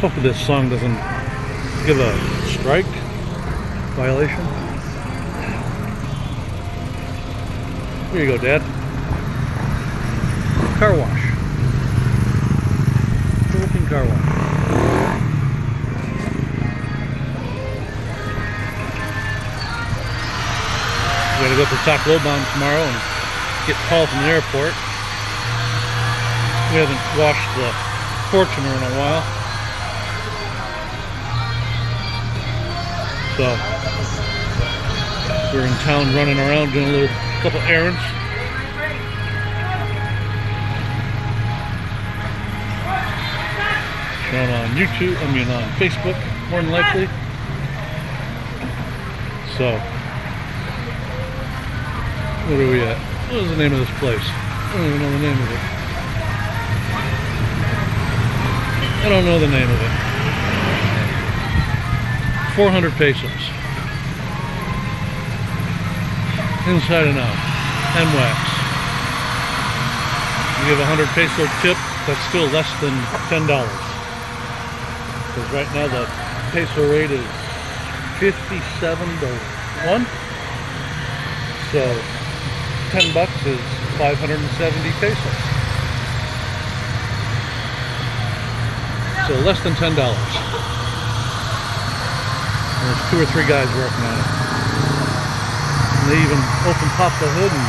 Hopefully this song doesn't give a strike violation. Here you go, Dad. Car wash. Philippine car wash. We gotta go to Taco Lobon tomorrow and get Paul from the airport. We haven't washed the Fortuner in a while. So we're in town running around doing a couple errands. Shown on YouTube, on Facebook, more than likely. So, where are we at? What is the name of this place? I don't even know the name of it. I don't know the name of it. 400 pesos. Inside and out. And wax. You give a 100 peso tip, that's still less than $10. Because right now the peso rate is 57 to 1. So $10 is 570 pesos. So less than $10. And there's 2 or 3 guys working on it. And they even pop the hood and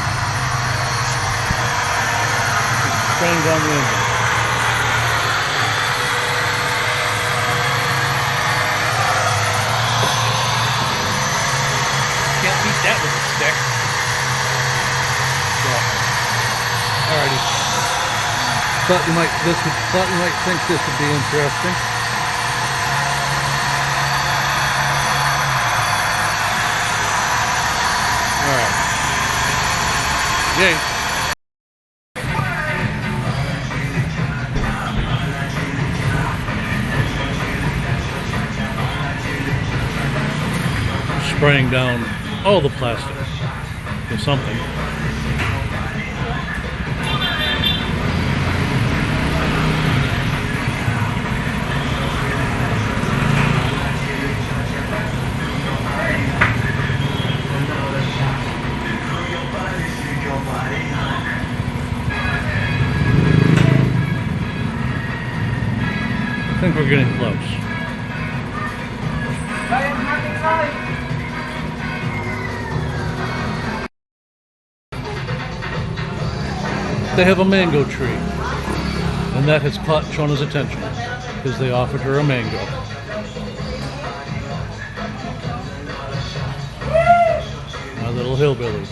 spraying down the engine. Can't beat that with a stick. Yeah. Alrighty. Thought you might think this would be interesting. Alright. Yay. Spraying down all the plastic with something. I think we're getting close. They have a mango tree, and that has caught Chona's attention because they offered her a mango. My little hillbilly.